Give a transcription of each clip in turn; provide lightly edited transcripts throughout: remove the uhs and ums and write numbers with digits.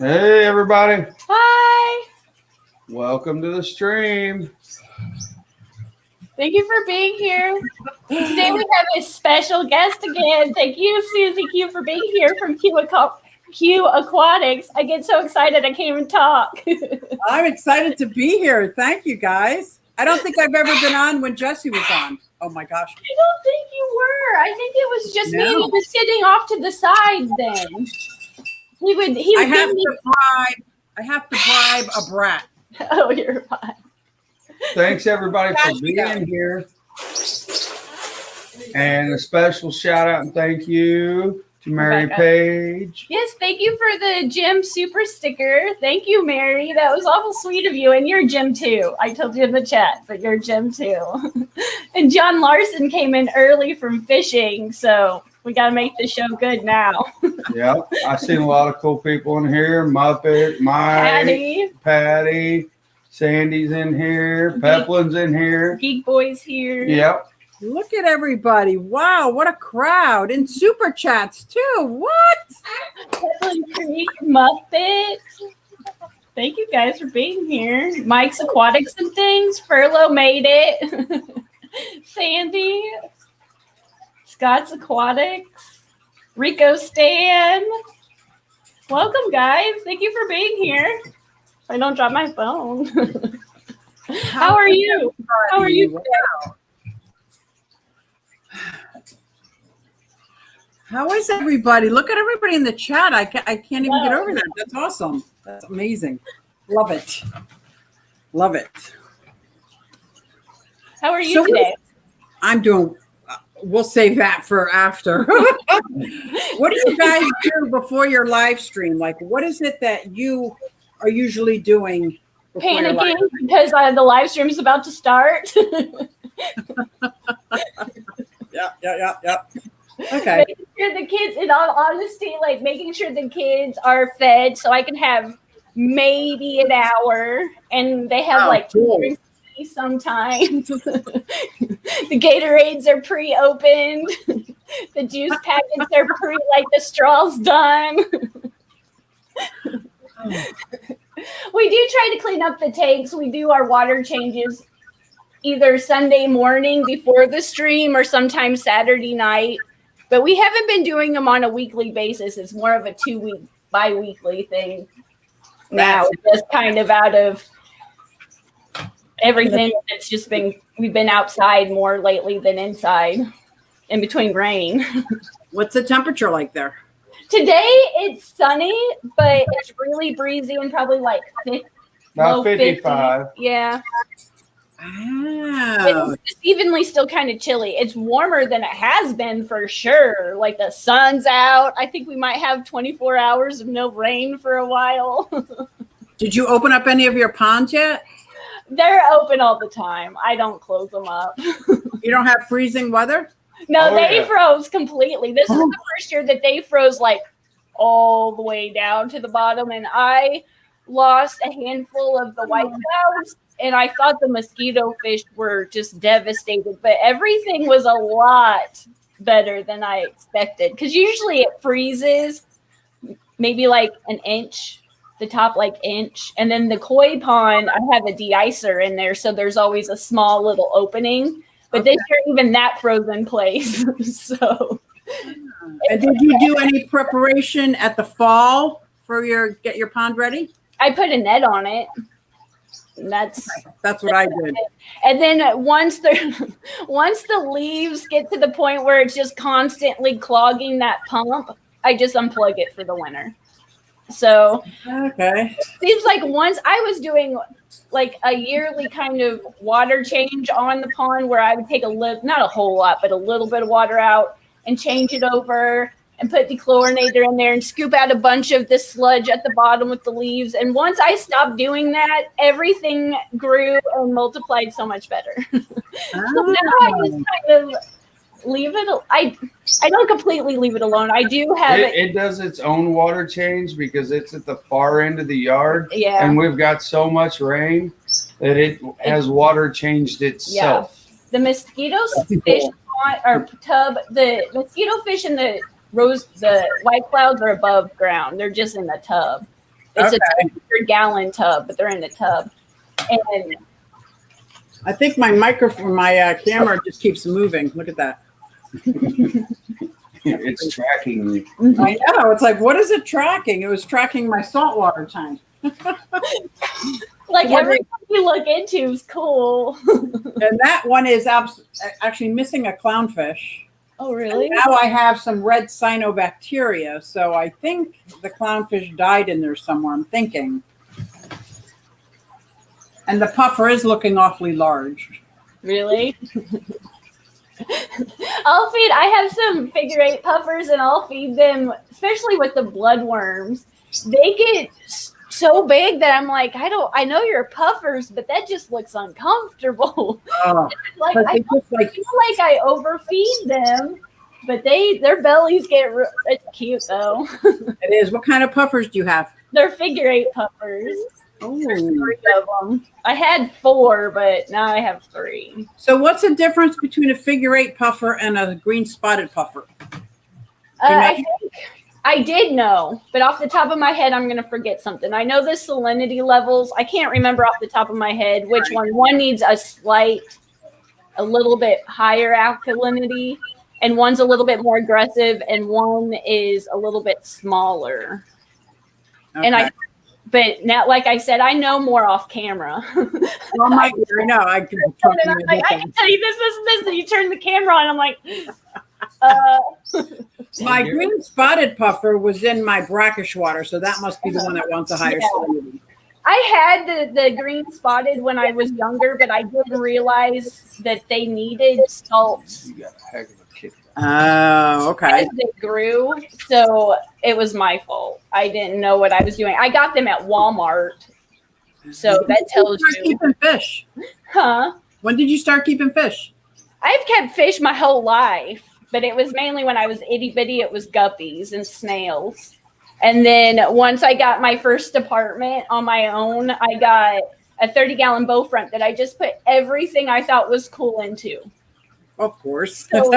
Hey, everybody. Hi. Welcome to the stream. Thank you for being here. Today we have a special guest again. Thank you, Susie Q, for being here from Que Aquatics. I get so excited I can't even talk. I'm excited to be here. Thank you, guys. I don't think I've ever been on when Jesse was on. Oh, my gosh. I don't think you were. I think it was just me and you was sitting off to the side then. I have to bribe a brat. Oh, you're fine. Thanks, everybody, for being here. And a special shout out and thank you to Mary Page. Yes, thank you for the Jim super sticker. Thank you, Mary. That was awful sweet of you. And you're Jim too. I told you in the chat, but you're Jim too. And John Larson came in early from fishing, so we got to make the show good now. Yeah, I've seen a lot of cool people in here. Muppet, Mike, Patty, Sandy's in here, Peplin's in here. Geek Boy's here. Yep. Look at everybody. Wow, what a crowd. And super chats, too. What? Peplin Creek, Muppet. Thank you guys for being here. Mike's Aquatics and Things. Furlough made it. Sandy. Scott's Aquatics. Rico Stan. Welcome, guys. Thank you for being here. I don't drop my phone. How are you? How are you today? How is everybody? Look at everybody in the chat. I can't even get over that. That's awesome. That's amazing. Love it. Love it. How are you today? I'm doing, we'll save that for after. What do you guys do before your live stream? Like, what is it that you are usually doing? Panicking because the live stream is about to start. Yep. Okay. Making sure the kids, in all honesty, like making sure the kids are fed so I can have maybe an hour, and they have two drinks sometimes. The Gatorades are pre-opened. The juice packets are the straw's done. We do try to clean up the tanks. We do our water changes either Sunday morning before the stream or sometimes Saturday night. But we haven't been doing them on a weekly basis. It's more of a 2-week, bi-weekly thing now. Just kind of out of everything that's just been, we've been outside more lately than inside in between rain. What's the temperature like there? Today it's sunny, but it's really breezy and probably about 55. 50. Yeah. Wow. It's just evenly still kind of chilly. It's warmer than it has been for sure. Like the sun's out. I think we might have 24 hours of no rain for a while. Did you open up any of your ponds yet? They're open all the time. I don't close them up. You don't have freezing weather? No, they froze completely. This is the first year that they froze all the way down to the bottom. And I lost a handful of the white clouds. And I thought the mosquito fish were just devastated, but everything was a lot better than I expected. Because usually it freezes maybe an inch, the top inch. And then the koi pond, I have a de-icer in there. So there's always a small little opening. But this year, even that froze in place. So. And did you do any preparation at the fall for get your pond ready? I put a net on it. That's what I did. And then once the leaves get to the point where it's just constantly clogging that pump, I just unplug it for the winter. So seems like once I was doing a yearly kind of water change on the pond where I would take not a whole lot, but a little bit of water out and change it over and put the chlorinator in there and scoop out a bunch of the sludge at the bottom with the leaves. And once I stopped doing that, everything grew and multiplied so much better. So now I just kind of leave it. I don't completely leave it alone. I do have it does its own water change because it's at the far end of the yard. Yeah. And we've got so much rain that it has water changed itself. Yeah. The mosquito fish the mosquito fish and the white clouds are above ground. They're just in the tub. It's a 200-gallon tub, but they're in the tub. And I think my microphone, my camera just keeps moving. Look at that. It's tracking me. I know. It's like, what is it tracking? It was tracking my saltwater tank. Like everything you look into is cool. And that one is actually missing a clownfish. Oh, really? And now I have some red cyanobacteria. So I think the clownfish died in there somewhere, I'm thinking. And the puffer is looking awfully large. Really? I have some figure 8 puffers and I'll feed them, especially with the bloodworms. They get so big that I'm like, I know you're puffers, but that just looks uncomfortable. Like I feel like I overfeed them, but their bellies get it's cute though. It is. What kind of puffers do you have? They're figure 8 puffers. Oh. There's 3 of them. I had 4, but now I have 3. So what's the difference between a figure 8 puffer and a green spotted puffer? I think I did know, but off the top of my head, I'm going to forget something. I know the salinity levels. I can't remember off the top of my head which one. One needs a little bit higher alkalinity, and one's a little bit more aggressive, and one is a little bit smaller. Okay. And but now, like I said, I know more off camera. Well, I know. I can tell you this, and you turn the camera on. I'm like, My green spotted puffer was in my brackish water, so that must be the one that wants a higher salinity. I had the green spotted when I was younger, but I didn't realize that they needed salt. You got a heck of a kid. Oh, okay. As they grew, so it was my fault. I didn't know what I was doing. I got them at Walmart, so that tells you. Keeping fish? Huh? When did you start keeping fish? I've kept fish my whole life, but it was mainly when I was itty bitty. It was guppies and snails. And then once I got my first apartment on my own, I got a 30-gallon bow front that I just put everything I thought was cool into. Of course. So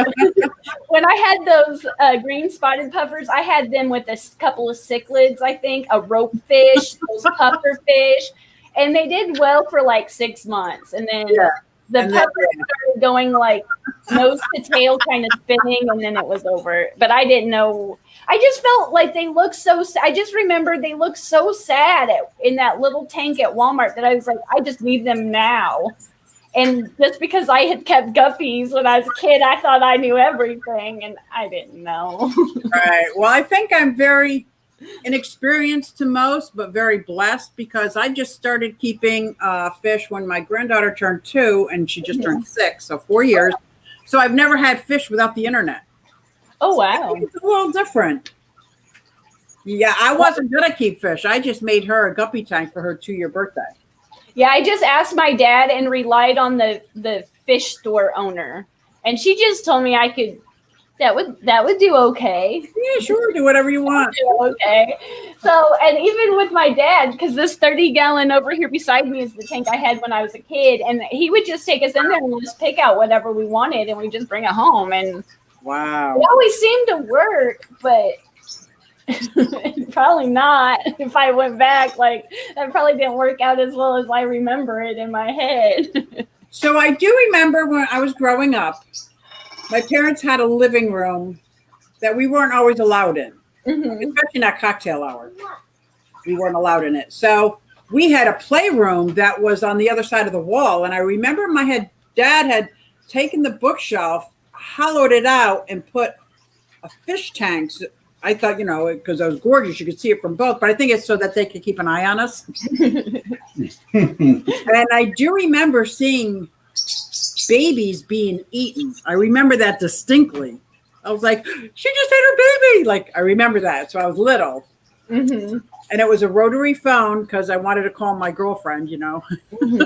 when I had those green spotted puffers, I had them with a couple of cichlids, I think, a rope fish, those puffer fish, and they did well for like 6 months. And then the puffers started going like nose to tail, kind of spinning, and then it was over. But I didn't know. I just felt like they looked so sad. I just remember they looked so sad in that little tank at Walmart that I was like, I just need them now. And just because I had kept guppies when I was a kid, I thought I knew everything, and I didn't know. Right. Well, I think I'm very inexperienced to most, but very blessed because I just started keeping fish when my granddaughter turned 2 and she just turned 6, so 4 years. So I've never had fish without the internet. Oh, wow. It's a little different. Yeah, I wasn't going to keep fish. I just made her a guppy tank for her 2-year birthday. Yeah, I just asked my dad and relied on the fish store owner, and she just told me I could. That would do okay. Yeah, sure, do whatever you want. Okay. So, and even with my dad, because this 30-gallon over here beside me is the tank I had when I was a kid, and he would just take us in there and just pick out whatever we wanted, and we just bring it home. And wow, it always seemed to work, but. Probably not. If I went back, like that probably didn't work out as well as I remember it in my head. So I do remember when I was growing up, my parents had a living room that we weren't always allowed in, especially not cocktail hour. We weren't allowed in it. So we had a playroom that was on the other side of the wall. And I remember dad had taken the bookshelf, hollowed it out, and put a fish tanks. I thought, because I was gorgeous, you could see it from both, but I think it's so that they could keep an eye on us. And I do remember seeing babies being eaten. I remember that distinctly. I was like, she just ate her baby. Like, I remember that. So I was little. Mm-hmm. And it was a rotary phone because I wanted to call my girlfriend, Mm-hmm.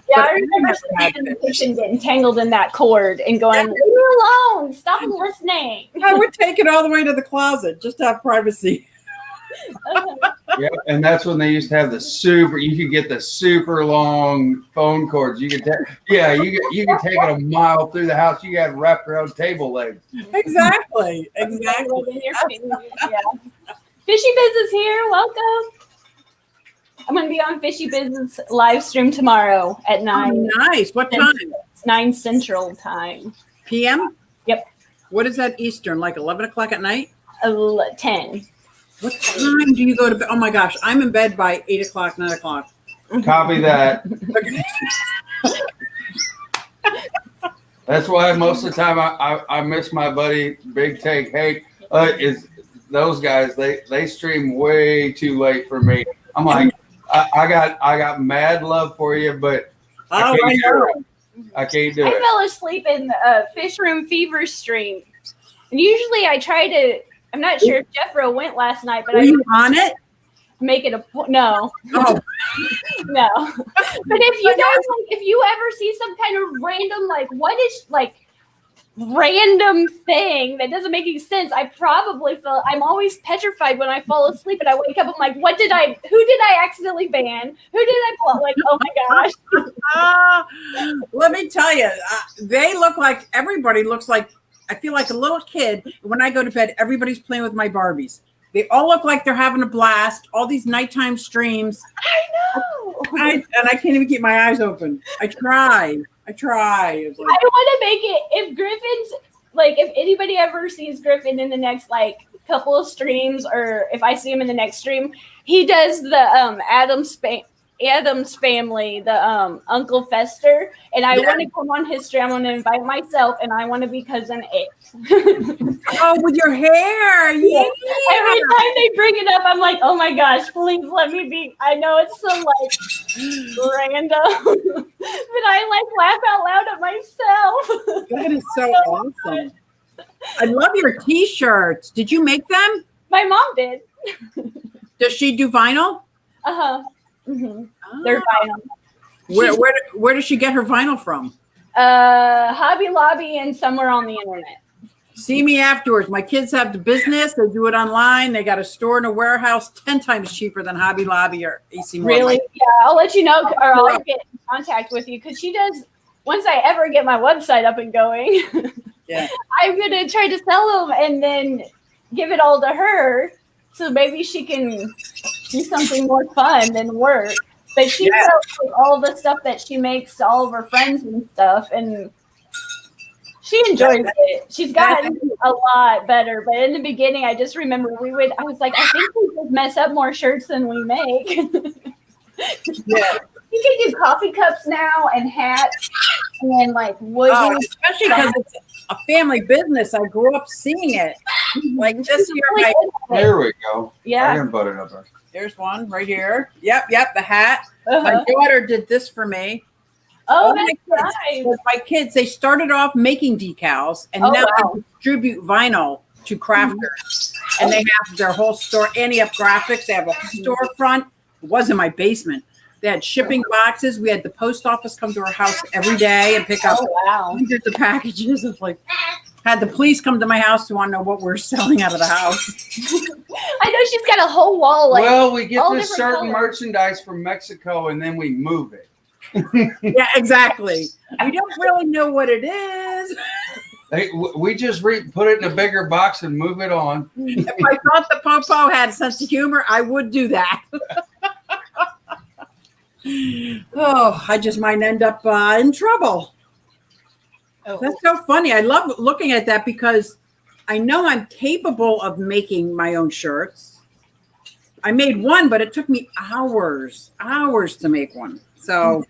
Yeah, I remember sitting in the kitchen getting tangled in that cord and going, leave me alone. Stop listening. I would take it all the way to the closet just to have privacy. Yeah, and that's when they used to have you could get the super long phone cords. You could you could take it a mile through the house. You got wrapped around table legs. Exactly. Yeah. Fishy Biz is here. Welcome. I'm going to be on Fishy Biz's live stream tomorrow at 9. Oh, nice. What time? 9 Central Time. PM? Yep. What is that Eastern? Like 11 o'clock at night? 10. What time do you go to bed? Oh my gosh, I'm in bed by 8 o'clock, 9 o'clock. Copy that. That's why most of the time I miss my buddy Big Take. Hey, is those guys? They stream way too late for me. I'm like, I got mad love for you, but I can't do it. I fell asleep in the Fish Room Fever stream, and usually I try to. I'm not sure if Jeffro went last night, but Were you on it? Make it a no. Oh. No. But if you guys if you ever see some kind of random random thing that doesn't make any sense, I probably feel I'm always petrified when I fall asleep and I wake up. I'm like, who did I accidentally ban? Who did I block? Like, oh my gosh. Let me tell you, they look like everybody looks like. I feel like a little kid. When I go to bed, everybody's playing with my Barbies. They all look like they're having a blast. All these nighttime streams. I know. And I can't even keep my eyes open. I try. It's like, I want to make it. If Griffin's if anybody ever sees Griffin in the next couple of streams, or if I see him in the next stream, he does the Adam's Family, the Uncle Fester, and I want to come on his stream. I want to invite myself, and I want to be cousin It. Oh, with your hair! Yeah. Every time they bring it up, I'm like, oh my gosh, please let me be. I know it's so random, but I laugh out loud at myself. That is so awesome. I love your T-shirts. Did you make them? My mom did. Does she do vinyl? Mm-hmm. Oh. They're vinyl. Where does she get her vinyl from? Hobby Lobby and somewhere on the internet. See me afterwards. My kids have the business. They do it online. They got a store and a warehouse 10 times cheaper than Hobby Lobby or AC Moore. Really? Yeah, I'll let you know, or I'll get in contact with you, because she does. Once I ever get my website up and going, I'm gonna try to sell them and then give it all to her, so maybe she can do something more fun than work. But she sells all the stuff that she makes to all of her friends and stuff, and she enjoys it. She's gotten a lot better. But in the beginning, I just remember I was like, I think we just mess up more shirts than we make. Yeah. You can do coffee cups now and hats and wood. Oh, especially because it's a family business. I grew up seeing it. Like this year. There we go. Yeah. I didn't put it up there. There's one right here. Yep, the hat. My daughter did this for me. Oh, that's nice. My kids, they started off making decals, and now they distribute vinyl to crafters. And they have their whole store. Annie Up Graphics, they have a storefront. It was in my basement. They had shipping boxes. We had the post office come to our house every day and pick up hundreds of packages. It's had the police come to my house to want to know what we're selling out of the house. I know she's got a whole wall. Well, we get this certain colors. merchandise from Mexico, and then we move it. Yeah, exactly. We don't really know what it is. We just put it in a bigger box and move it on. If I thought the Popo had a sense of humor, I would do that. Oh, I just might end up in trouble. Oh. That's so funny. I love looking at that because I know I'm capable of making my own shirts. I made one, but it took me hours to make one. So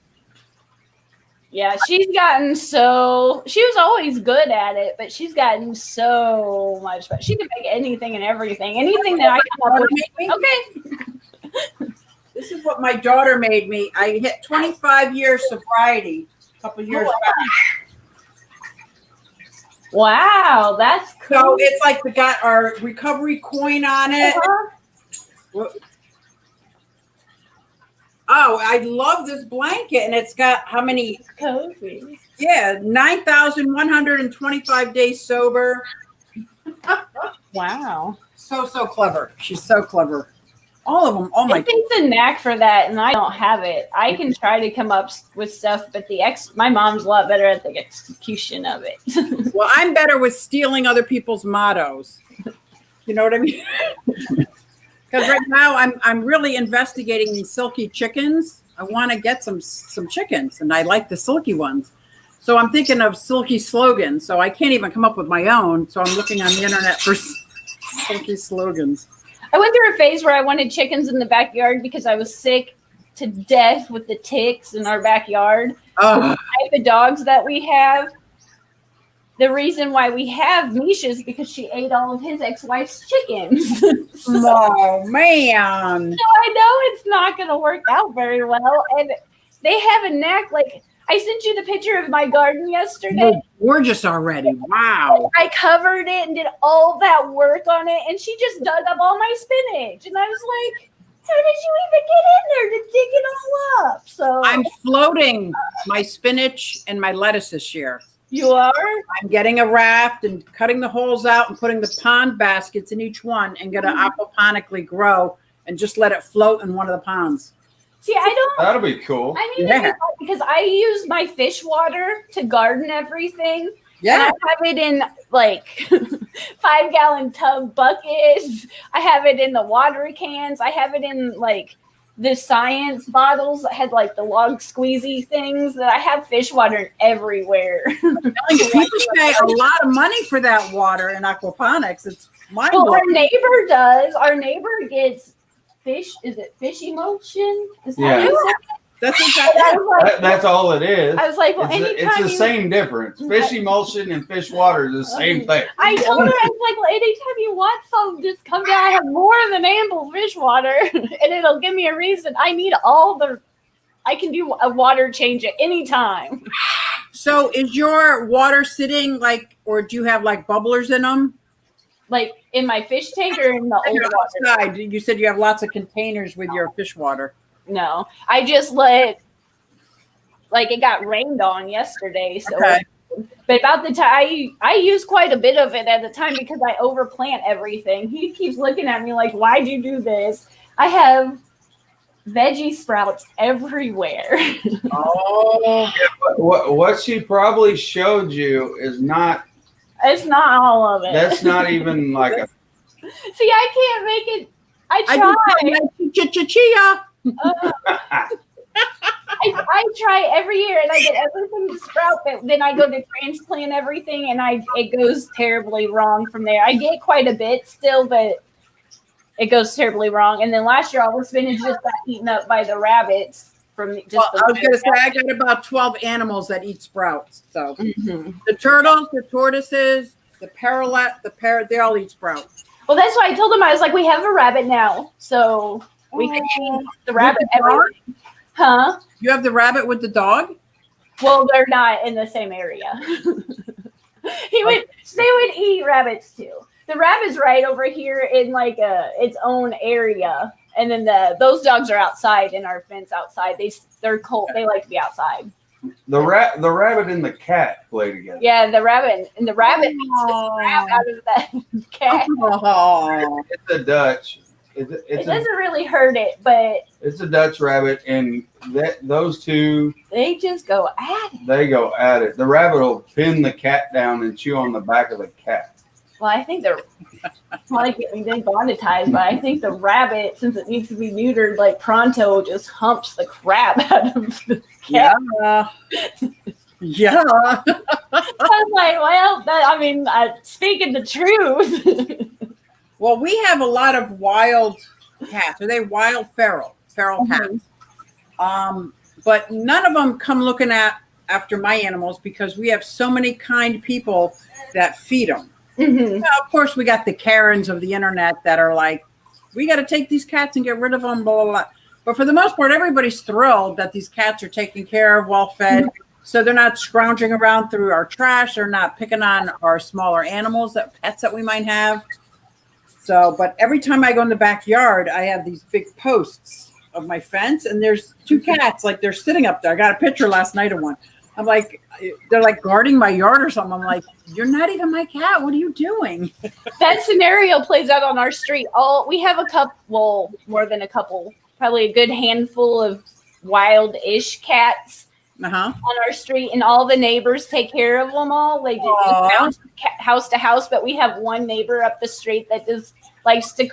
yeah, she was always good at it, but she's gotten so much better. She can make anything and everything. Anything that I come up with. Okay. This is what my daughter made me. I hit 25 years sobriety a couple years back. Wow, that's cool. So it's we got our recovery coin on it. Oh, I love this blanket, and it's got how many? Cozy. Yeah, 9,125 days sober. Wow. So clever. She's so clever. All of them. Oh my! I think the knack for that, and I don't have it. I can try to come up with stuff, but my mom's a lot better at the execution of it. Well, I'm better with stealing other people's mottos. You know what I mean? Because right now I'm really investigating these silky chickens. I want to get some chickens, and I like the silky ones. So I'm thinking of silky slogans. So I can't even come up with my own. So I'm looking on the internet for silky slogans. I went through a phase where I wanted chickens in the backyard because I was sick to death with the ticks in our backyard. The type of dogs that we have. The reason why we have Misha is because she ate all of his ex-wife's chickens. Oh, man. So I know it's not going to work out very well. And they have a knack. Like, I sent you the picture of my garden yesterday. You're gorgeous already. Wow. I covered it and did all that work on it. And she just dug up all my spinach. And I was like, how did you even get in there to dig it all up? So I'm floating my spinach and my lettuce this year. You are? I'm getting a raft and cutting the holes out and putting the pond baskets in each one and going to aquaponically grow and just let it float in one of the ponds. See, I don't. That'll be cool. I need to do that because I use my fish water to garden everything. Yeah. And I have it in like 5-gallon tub buckets. I have it in the water cans. I have it in like the science bottles that had like the log squeezy things that I have fish water everywhere. People pay a lot of money for that water in aquaponics. It's mind-blowing. Well, our neighbor does. Our neighbor gets fish. Is it fish emulsion? Is that Yeah. That's exactly. That's all it is. I was like, well, it's the same difference. Fish emulsion and fish water is the same thing. I told her, I was like, well, anytime you want some, just come down. I have more than ample fish water, and it'll give me a reason. I need I can do a water change at any time. So is your water sitting like, or do you have like bubblers in them? Like in my fish tank or in the old water? Outside. You said you have lots of containers with your fish water. No, I just let, like, it got rained on yesterday. So, okay. But about the time, I use quite a bit of it at the time because I overplant everything. He keeps looking at me like, why'd you do this? I have veggie sprouts everywhere. Oh. What she probably showed you is not. It's not all of it. That's not even like a. See, I can't make it. I try. Chia. I try every year and I get everything to sprout, but then I go to transplant everything and it goes terribly wrong from there. I get quite a bit still, but it goes terribly wrong. And then last year all the spinach just got eaten up by the rabbits from just I was going to say I got about 12 animals that eat sprouts. So the turtles, the tortoises, the parrot, the parrot, they all eat sprouts. Well, that's why I told them, I was like, we have a rabbit now, so we can feed the rabbit everything. Huh? You have the rabbit with the dog? Well, they're not in the same area. They would eat rabbits too. The rabbit's right over here in like its own area, and then those dogs are outside in our fence outside. They're cold. They like to be outside. The rabbit and the cat play together. Yeah, the rabbit beats the crap out of that cat. Oh. It's a Dutch. It doesn't really hurt it, but it's a Dutch rabbit, and those two, they just go at it. They go at it. The rabbit will pin the cat down and chew on the back of the cat. Well, I think they're like getting demonetized, but I think the rabbit, since it needs to be neutered, like pronto, just humps the crap out of the cat. Yeah. I was like, well, speaking the truth. Well, we have a lot of wild cats. Are they wild feral cats? But none of them come looking after my animals because we have so many kind people that feed them. Mm-hmm. Now, of course, we got the Karens of the internet that are like, we got to take these cats and get rid of them, blah, blah, blah. But for the most part, everybody's thrilled that these cats are taken care of, well fed. Mm-hmm. So they're not scrounging around through our trash. They're not picking on our smaller animals, pets that we might have. So, but every time I go in the backyard, I have these big posts of my fence, and there's two cats, like they're sitting up there. I got a picture last night of one. I'm like, they're like guarding my yard or something. I'm like, you're not even my cat. What are you doing? That scenario plays out on our street. We have a couple, well, more than a couple, probably a good handful of wild-ish cats on our street, and all the neighbors take care of them all. They just bounce house to house, but we have one neighbor up the street that just likes to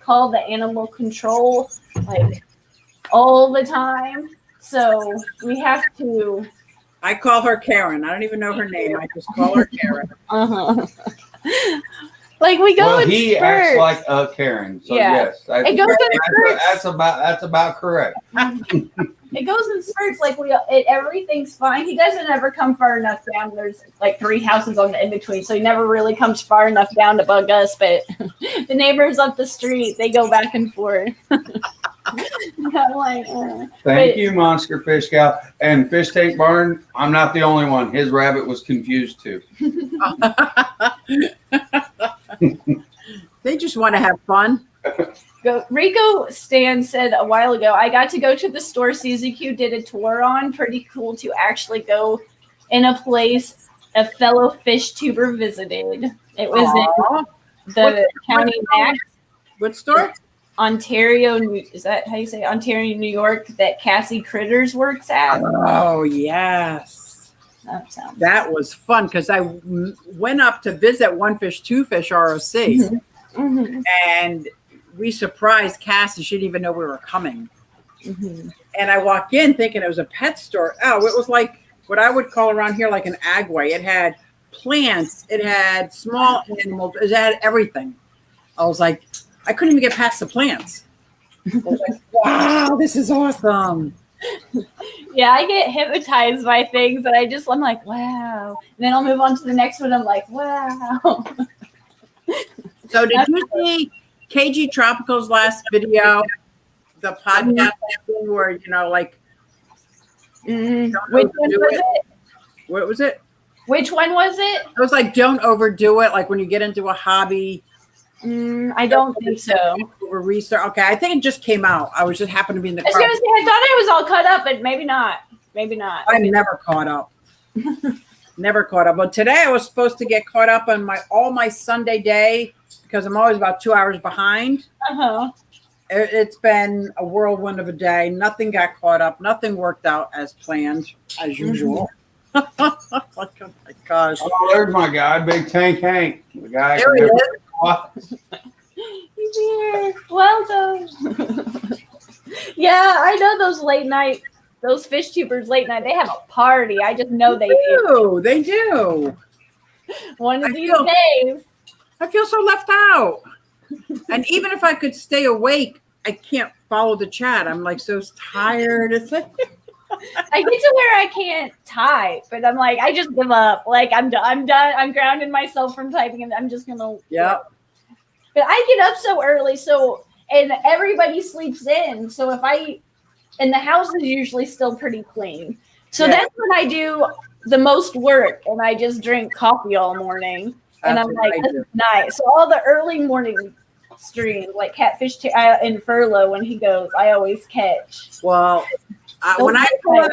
call the animal control like all the time. So we have to. I call her Karen. I don't even know her name. I just call her Karen. Like we go in he spurts. acts like a Karen. So yes, it goes in spurts. that's about correct. It goes in spurts. Like everything's fine. He doesn't ever come far enough down. There's like 3 houses on the in between, so he never really comes far enough down to bug us. But the neighbors up the street, they go back and forth. I'm like, Thank you, Monster Fish Gal. And Fish Tank Barn, I'm not the only one. His rabbit was confused too. They just want to have fun. Rico Stan said a while ago, I got to go to the store CZQ did a tour on. Pretty cool to actually go in a place a fellow fish tuber visited. It was in the county Max. What store? Ontario, is that how you say it? Ontario, New York, that Cassie Critters works at. Oh, yes. That was fun because I went up to visit One Fish, Two Fish ROC. And we surprised Cassie. She didn't even know we were coming. And I walked in thinking it was a pet store. Oh, it was like what I would call around here like an agway. It had plants. It had small animals. It had everything. I was like, I couldn't even get past the plants. I was like, wow, this is awesome. Yeah, I get hypnotized by things and I'm like, wow. And then I'll move on to the next one. I'm like, wow. So did you see KG Tropical's last video? The podcast thing where, you know, like. Which one was it? What was it? Which one was it? It was like, don't overdo it. Like when you get into a hobby. I don't think so. Over research. Okay, I think it just came out. I was just happened to be in the car. I thought I was all caught up, but maybe not. Maybe not. I'm never caught up. Never caught up. But today I was supposed to get caught up on all my Sunday day because I'm always about 2 hours behind. It's been a whirlwind of a day. Nothing got caught up. Nothing worked out as planned, as usual. Oh my gosh. Oh, there's my guy, Big Tank Hank. The guy. There he is. He's here. Well done. Yeah, I know those late night, those fish tubers late night. They have a party. I just know they do. They do. One of these days. I feel so left out. And even if I could stay awake, I can't follow the chat. I'm like so tired. It's like I get to where I can't type, but I'm like, I just give up. Like I'm done. I'm grounding myself from typing, and I'm just gonna. Yeah. But I get up so early, and everybody sleeps in. So and the house is usually still pretty clean. So that's when I do the most work, and I just drink coffee all morning. And I'm like, this is nice. So all the early morning streams, like Catfish and Furlough, when he goes, I always catch. Well, when I pull out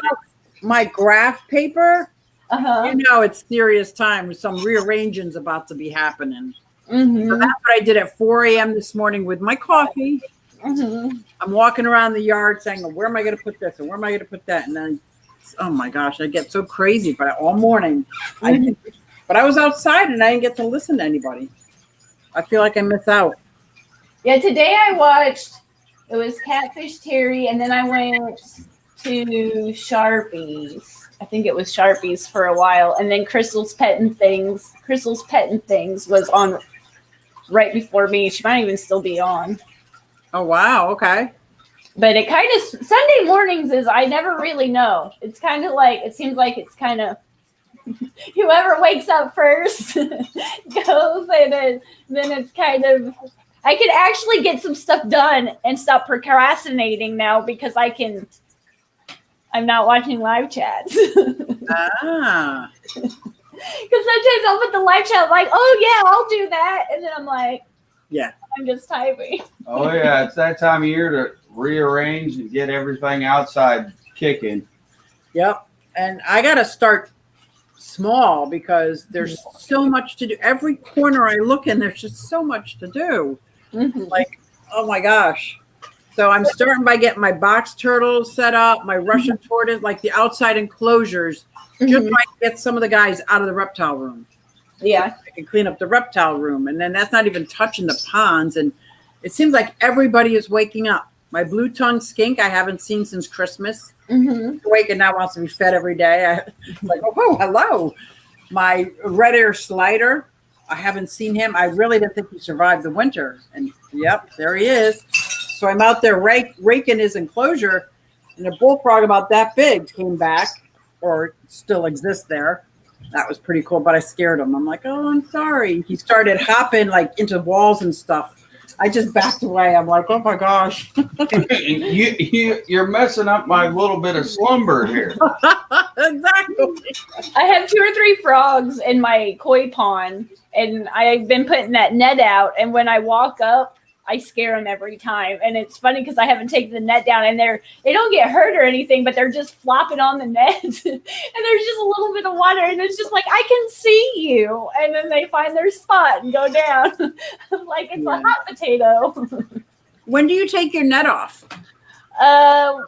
my graph paper, you know it's serious time. Some rearranging's about to be happening. So that's what I did at 4 a.m. this morning with my coffee. I'm walking around the yard saying, where am I going to put this? And where am I going to put that? And then, oh my gosh, I get so crazy. But all morning, but I was outside and I didn't get to listen to anybody. I feel like I miss out. Yeah, today I watched, it was Catfish Terry, and then I went to Sharpies. I think it was Sharpies for a while. And then Crystal's Pettin' Things was on right before me. She might even still be on. Oh, wow. Okay. But it kind of, Sunday mornings is, I never really know. It's kind of like, it seems like it's kind of, whoever wakes up first goes, and then it's kind of, I can actually get some stuff done and stop procrastinating now because I'm not watching live chats. Because sometimes I'll put the live chat like, oh yeah, I'll do that. And then I'm like, yeah, I'm just typing. Oh yeah, it's that time of year to rearrange and get everything outside kicking. Yep. And I got to start small because there's so much to do. Every corner I look in, there's just so much to do. Like, oh my gosh. So I'm starting by getting my box turtles set up, my Russian tortoise, like the outside enclosures, just trying to get some of the guys out of the reptile room. Yeah. So I can clean up the reptile room. And then that's not even touching the ponds. And It seems like everybody is waking up. My blue-tongued skink I haven't seen since Christmas. Waking now wants to be fed every day. Like, oh, hello. My red ear slider, I haven't seen him. I really didn't think he survived the winter. And yep, there he is. So I'm out there raking his enclosure, and a bullfrog about that big came back, or still exists there. That was pretty cool, but I scared him. I'm like, oh, I'm sorry. He started hopping like into walls and stuff. I just backed away. I'm like, oh my gosh. You're messing up my little bit of slumber here. Exactly. I have 2 or 3 frogs in my koi pond, and I've been putting that net out. And when I walk up, I scare them every time. And it's funny because I haven't taken the net down, and they don't get hurt or anything, but they're just flopping on the net. And there's just a little bit of water, and it's just like, I can see you. And then they find their spot and go down. Like it's a hot potato. When do you take your net off?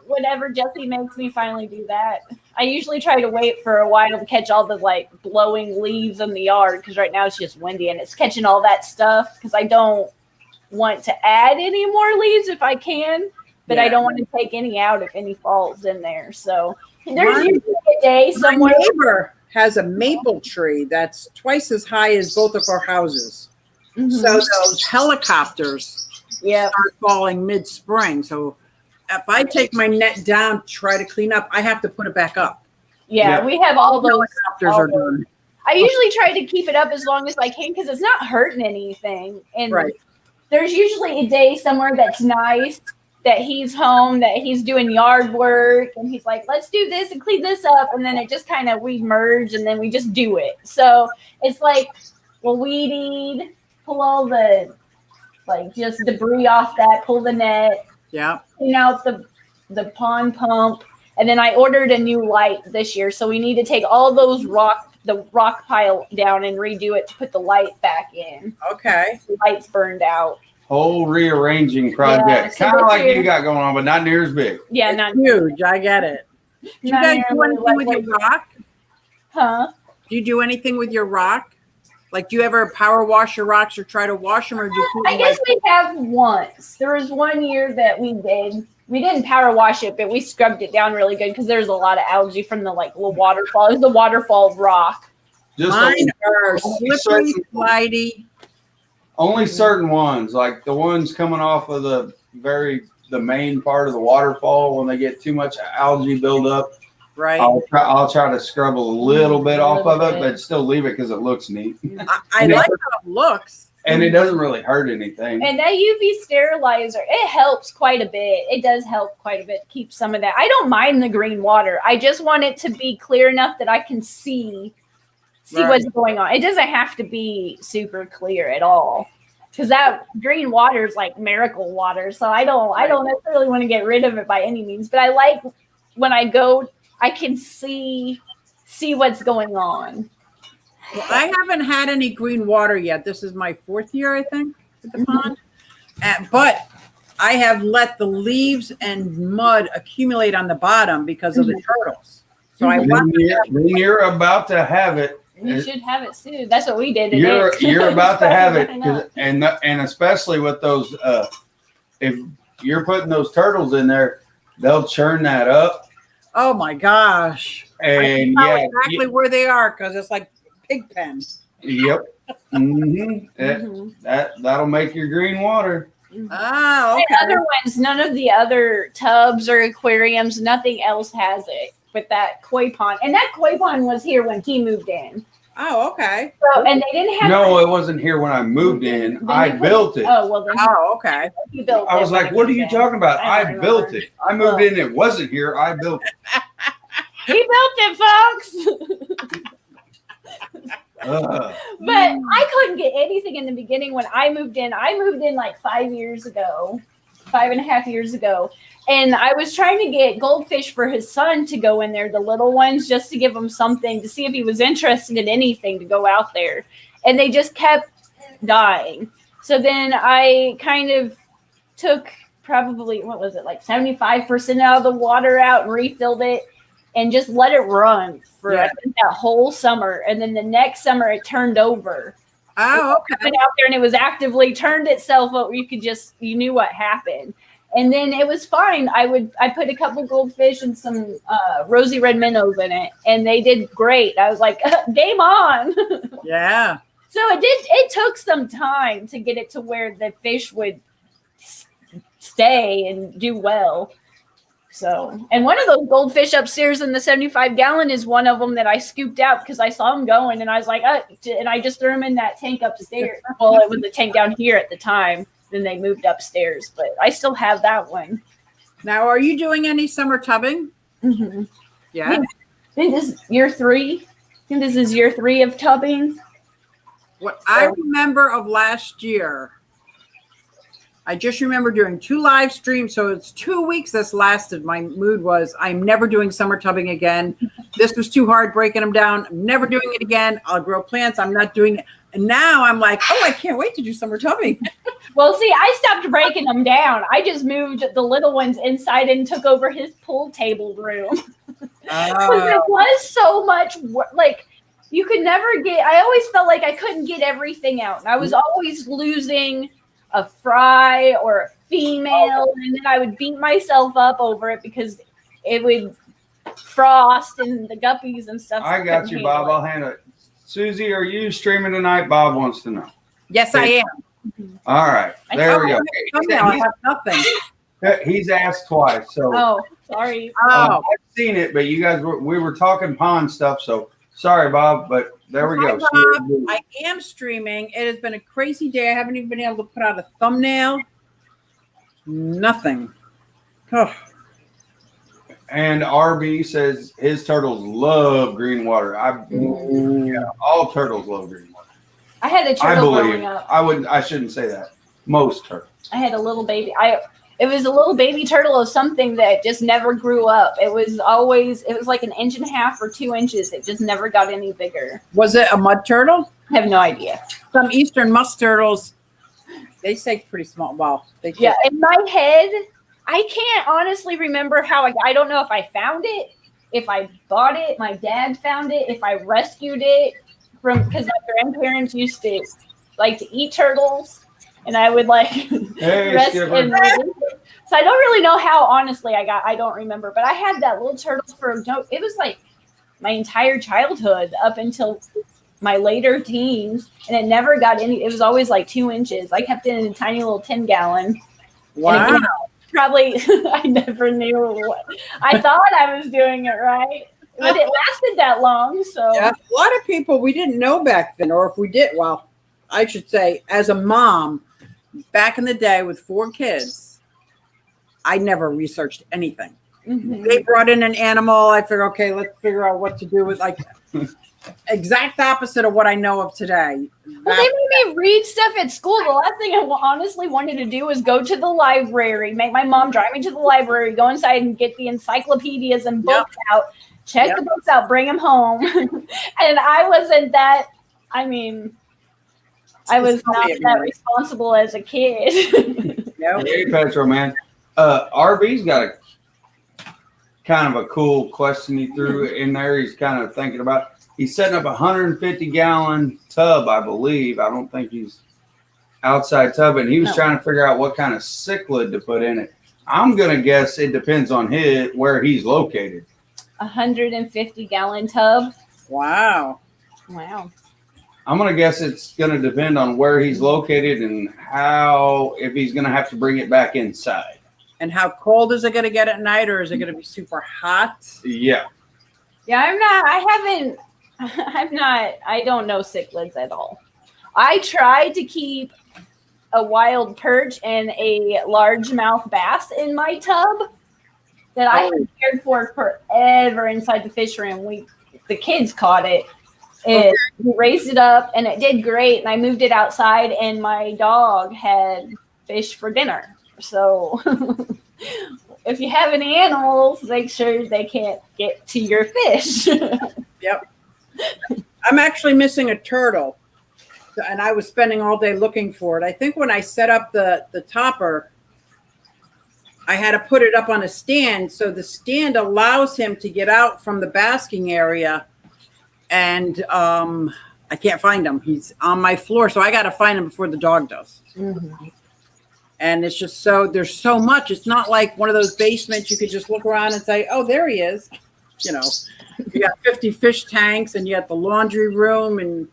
Whenever Jesse makes me finally do that. I usually try to wait for a while to catch all the like blowing leaves in the yard, because right now it's just windy and it's catching all that stuff, because I don't want to add any more leaves if I can, but I don't want to take any out if any falls in there. So there's usually a day somewhere. My neighbor has a maple tree that's twice as high as both of our houses. So those helicopters start falling mid-spring. So if I take my net down to try to clean up, I have to put it back up. Yeah. We have all those helicopters are done. I usually try to keep it up as long as I can, because it's not hurting anything. And there's usually a day somewhere that's nice, that he's home, that he's doing yard work, and he's like, let's do this and clean this up. And then it just kind of, we merge and then we just do it. So it's like, we'll weed eat, pull all the, like, just debris off that, pull the net, clean out the pond pump. And then I ordered a new light this year. So we need to take all those the rock pile down and redo it to put the light back in. Okay. The light's burned out. Whole rearranging project. So kind of like you got going on, but not near as big. Yeah, not huge. I get it. Do you guys do anything with your rock? Huh? Do you do anything with your rock? Like, do you ever power wash your rocks or try to wash them? Or do you I guess we have once. There was one year that we did. We didn't power wash it, but we scrubbed it down really good because there's a lot of algae from the little waterfall. It was the waterfall of rock. Mine are slippery, slidey. Only certain ones, like the ones coming off of the main part of the waterfall, when they get too much algae buildup. Right. I'll try to scrub a little bit off of it, but still leave it because it looks neat. I like how it looks. And it doesn't really hurt anything. And that UV sterilizer, it helps quite a bit. It does help quite a bit to keep some of that. I don't mind the green water. I just want it to be clear enough that I can see what's going on. It doesn't have to be super clear at all, because that green water is like miracle water. So I don't necessarily want to get rid of it by any means. But I like when I go, I can see what's going on. Well, I haven't had any green water yet. This is my 4th year, I think, at the pond. But I have let the leaves and mud accumulate on the bottom because of the turtles. So I want when you're about to have it. You should have it soon. That's what we did today. You're about to have it, and especially with those, if you're putting those turtles in there, they'll churn that up. Oh my gosh! And I know exactly where they are, because it's like pig pen. Yep. That'll make your green water. Oh, okay. And other ones, none of the other tubs or aquariums, nothing else has it. With that koi pond, and that koi pond was here when he moved in. Oh, okay. So, and they didn't have. No, it wasn't here when I moved in. I built it. Oh well. Then okay. He built. I was like, "What are you talking about?" I built it. I moved in. It wasn't here. I built it. He built it, folks. But I couldn't get anything in the beginning when I moved in. I moved in like 5 years ago, 5.5 years ago. And I was trying to get goldfish for his son to go in there, the little ones, just to give him something to see if he was interested in anything to go out there. And they just kept dying. So then I kind of took probably, like 75% out of the water out and refilled it and just let it run for I think that whole summer. And then the next summer it turned over. Oh, okay. Went out there and it was actively turned itself over. You knew what happened. And then it was fine. I put a couple goldfish and some rosy red minnows in it, and they did great. I was like, game on. Yeah. So it took some time to get it to where the fish would stay and do well. So, and one of those goldfish upstairs in the 75-gallon is one of them that I scooped out because I saw them going, and I was like, and I just threw them in that tank upstairs. Well, it was the tank down here at the time. Then they moved upstairs, but I still have that one. Now, are you doing any summer tubbing? Mm-hmm. Yeah. I think this is year 3. I think this is year 3 of tubbing. What I remember of last year, I just remember doing 2 live streams. So it's 2 weeks this lasted. My mood was, I'm never doing summer tubbing again. This was too hard breaking them down. I'm never doing it again. I'll grow plants. I'm not doing it. And now I'm like, oh, I can't wait to do summer tubbing. Well, see, I stopped breaking them down. I just moved the little ones inside and took over his pool table room. It was so much work. Like, you could never I always felt like I couldn't get everything out. And I was always losing a fry or a female. And then I would beat myself up over it because it would frost and the guppies and stuff. I got you, Bob. I'll handle it. Susie, are you streaming tonight? Bob wants to know. Yes, I am. All right. There we go. I have nothing. He's asked twice. So oh, sorry. Oh, I've seen it, but you guys we were talking pond stuff, so sorry, Bob, but there we go. Hi, Bob. I am streaming. It has been a crazy day. I haven't even been able to put out a thumbnail. Nothing. Oh. And RB says his turtles love green water. All turtles love green water. I had a turtle growing up. I shouldn't say that. Most turtles. I had a little baby. It was a little baby turtle of something that just never grew up. It was like 1.5 inches or 2 inches. It just never got any bigger. Was it a mud turtle? I have no idea. Some eastern musk turtles, they say pretty small. Well, yeah. In my head, I can't honestly remember how I don't know if I found it, if I bought it, my dad found it, if I rescued it because my grandparents used to like to eat turtles, and I would like rescue and release it. So I don't really know how honestly I don't remember, but I had that little turtle it was like my entire childhood up until my later teens, and it never got it was always like 2 inches. I kept it in a tiny little 10-gallon. Wow. Probably I never knew what I thought I was doing it right, but it lasted that long. So yeah, a lot of people we didn't know back then, or if we did, well, I should say as a mom back in the day with 4 kids, I never researched anything. Mm-hmm. They brought in an animal. I figured, okay, let's figure out what to do with exact opposite of what I know of today. Well, they made me read stuff at school. The last thing I honestly wanted to do was go to the library, make my mom drive me to the library, go inside and get the encyclopedias and books out, check the books out, bring them home. And I wasn't that, I was not that responsible as a kid. Hey, Petro, man. RB's got a kind of a cool question he threw in there. He's kind of thinking about. He's setting up a 150-gallon tub, I believe. I don't think he's outside tub, and he was trying to figure out what kind of cichlid to put in it. I'm gonna guess it depends on where he's located. 150-gallon tub. Wow. I'm gonna guess it's gonna depend on where he's located and if he's gonna have to bring it back inside. And how cold is it gonna get at night, or is it gonna be super hot? Yeah. Yeah, I don't know cichlids at all. I tried to keep a wild perch and a largemouth bass in my tub that I had cared for forever inside the fish room. The kids caught it. We raised it up and it did great. And I moved it outside and my dog had fish for dinner. So if you have any animals, make sure they can't get to your fish. Yep. I'm actually missing a turtle, and I was spending all day looking for it. I think when I set up the topper, I had to put it up on a stand, so the stand allows him to get out from the basking area and I can't find him. He's on my floor, so I got to find him before the dog does. Mm-hmm. And it's just there's so much. It's not like one of those basements you could just look around and say, oh, there he is. You know, you got 50 fish tanks and you got the laundry room and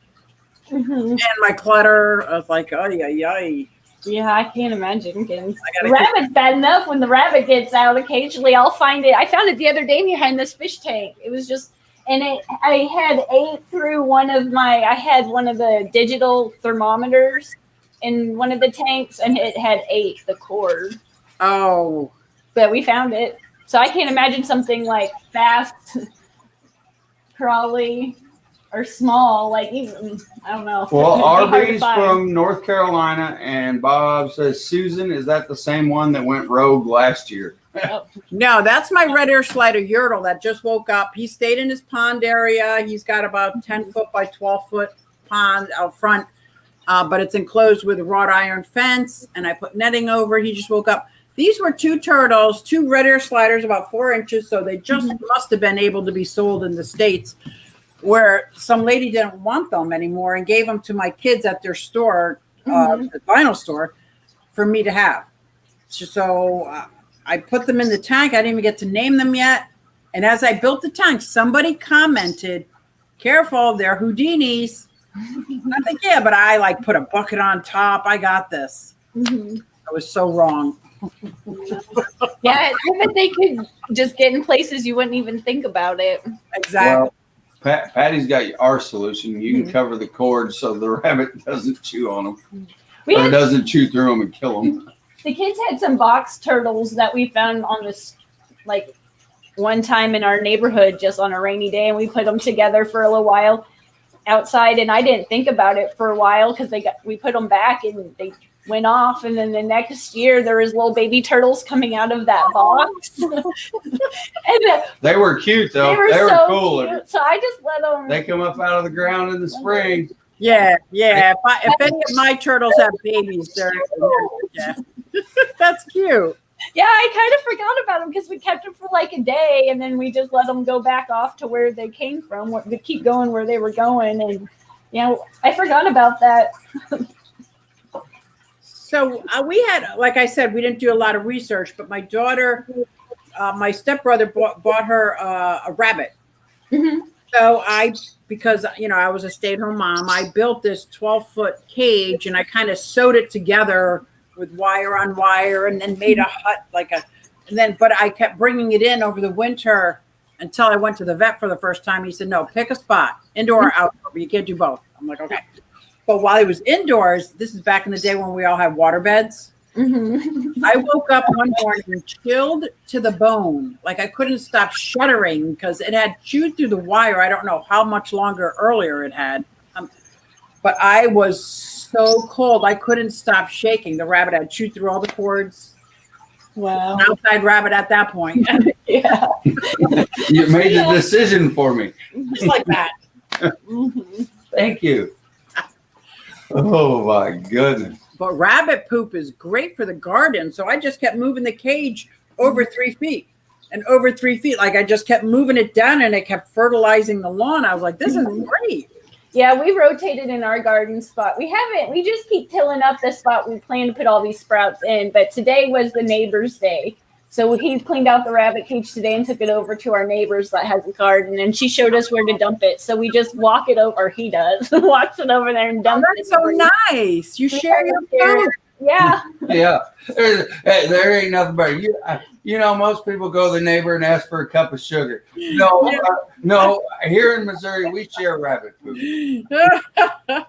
my clutter. I was like, oh, yeah. Yeah, I can't imagine. The rabbit's bad enough. When the rabbit gets out, occasionally I'll find it. I found it the other day behind this fish tank. It was just, and I had ate through I had one of the digital thermometers in one of the tanks, and it had ate the cord. Oh. But we found it. So I can't imagine something like fast, probably, or small, like even, I don't know. Well, Arby's from North Carolina, and Bob says, Susan, is that the same one that went rogue last year? No, that's my red ear slider Yertle that just woke up. He stayed in his pond area. He's got about 10 foot by 12 foot pond out front. But it's enclosed with a wrought iron fence, and I put netting over. He just woke up. These were 2 turtles, 2 red ear sliders, about 4 inches. So they just must have been able to be sold in the States, where some lady didn't want them anymore and gave them to my kids at their store, the vinyl store, for me to have. So I put them in the tank. I didn't even get to name them yet. And as I built the tank, somebody commented, careful, they're Houdinis. I think, yeah, but I put a bucket on top. I got this. I was so wrong. Yeah, I bet they could just get in places you wouldn't even think about it. Exactly. Well, Patty's got our solution. You can cover the cord so the rabbit doesn't chew on them. Or doesn't chew through them and kill them. The kids had some box turtles that we found on this, one time in our neighborhood, just on a rainy day, and we put them together for a little while outside, and I didn't think about it for a while because we put them back and they went off, and then the next year there was little baby turtles coming out of that box. And they were cute though. They were so cool. Cute. So I just let them. They come up out of the ground in the spring. Yeah. If any of my turtles have babies, they're yeah. That's cute. Yeah, I kind of forgot about them because we kept them for a day, and then we just let them go back off to where they came from. We keep going where they were going, and I forgot about that. So we had, like I said, we didn't do a lot of research, but my daughter, my stepbrother bought her a rabbit. So because I was a stay-at-home mom, I built this 12-foot cage, and I kind of sewed it together with wire on wire, and then made a hut but I kept bringing it in over the winter until I went to the vet for the first time. He said, no, pick a spot, indoor or outdoor, but you can't do both. I'm like, okay. But while he was indoors, this is back in the day when we all had water beds. I woke up one morning chilled to the bone. I couldn't stop shuddering because it had chewed through the wire. I don't know how much longer earlier it had. But I was so cold. I couldn't stop shaking. The rabbit had chewed through all the cords. Wow. An outside rabbit at that point. Yeah. You made the decision for me. Just like that. Thank you. Oh my goodness. But rabbit poop is great for the garden. So I just kept moving the cage over 3 feet and over 3 feet. I just kept moving it down, and it kept fertilizing the lawn. I was like, this is great. Yeah, we rotated in our garden spot. We just keep tilling up the spot we plan to put all these sprouts in. But today was the neighbor's day. So he cleaned out the rabbit cage today and took it over to our neighbors that has a garden. And she showed us where to dump it. So we just walk it over. He does. Walks it over there and dumps it. That's so nice. You share your food. Yeah. Yeah. There ain't nothing better. Most people go to the neighbor and ask for a cup of sugar. No. Here in Missouri, we share rabbit food. I'm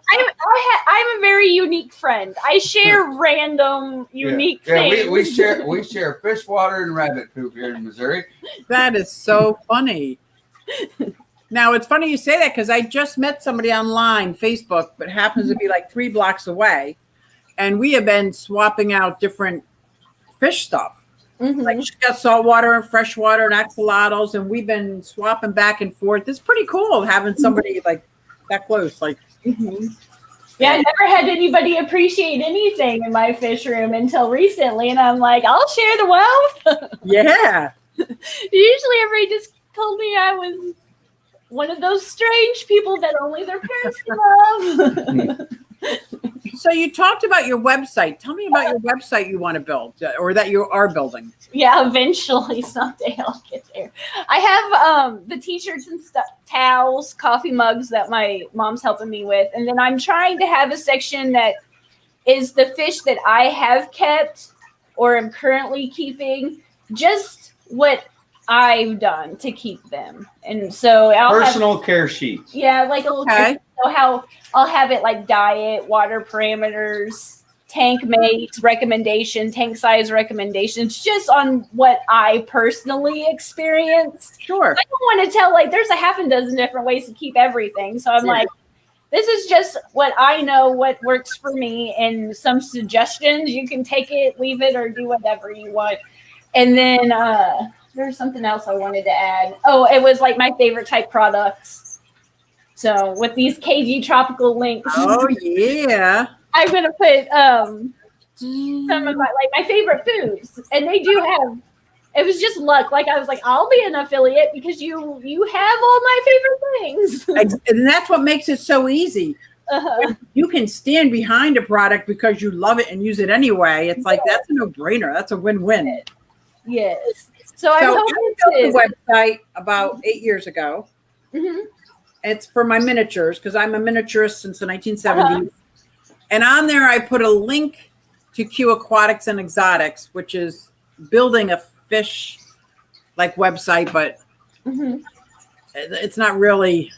a very unique friend. I share random, unique things. We share fish water and rabbit poop here in Missouri. That is so funny. Now, it's funny you say that because I just met somebody online, Facebook, but happens to be 3 blocks away. And we have been swapping out different fish stuff. She's got saltwater and freshwater and axolotls, and we've been swapping back and forth. It's pretty cool having somebody that close. Yeah, I never had anybody appreciate anything in my fish room until recently, and I'm like, I'll share the wealth. Yeah. Usually everybody just told me I was one of those strange people that only their parents can love. So you talked about your website. Tell me about your website you want to build, or that you are building. Yeah, eventually someday I'll get there. I have the t-shirts and stuff, towels, coffee mugs that my mom's helping me with, and then I'm trying to have a section that is the fish that I have kept or am currently keeping, just what I've done to keep them. And so I'll personal care sheets. Yeah, like a little so how I'll have it like diet, water parameters, tank mates, recommendation, tank size recommendations, just on what I personally experienced. Sure. I don't want to tell, like, there's a half a dozen different ways to keep everything. So I'm like, this is just what I know, what works for me, and some suggestions. You can take it, leave it, or do whatever you want. And then there's something else I wanted to add. Oh, it was like my favorite type products. So with these KG tropical links. Oh yeah. I'm gonna put some of my favorite foods, and they do have. It was just luck. Like I was like, I'll be an affiliate because you have all my favorite things, and that's what makes it so easy. You can stand behind a product because you love it and use it anyway. It's like that's a no-brainer. That's a win-win. Yes. So I built the website about 8 years ago. Mm-hmm. It's for my miniatures because I'm a miniaturist since the 1970s. And on there, I put a link to Que Aquatics and Exotics, which is building a fish like website, but it's not really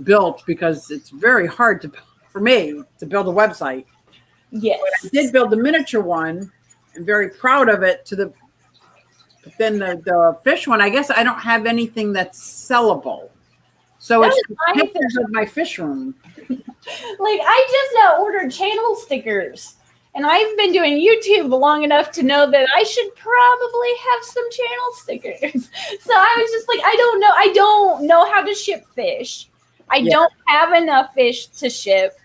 built because it's very hard for me to build a website. Yes. But I did build the miniature one. I'm very proud of it. But then the fish one, I guess I don't have anything that's sellable. So it's pictures of my fish room. Like I just now ordered channel stickers, and I've been doing YouTube long enough to know that I should probably have some channel stickers. So I was just like, I don't know how to ship fish. I don't have enough fish to ship.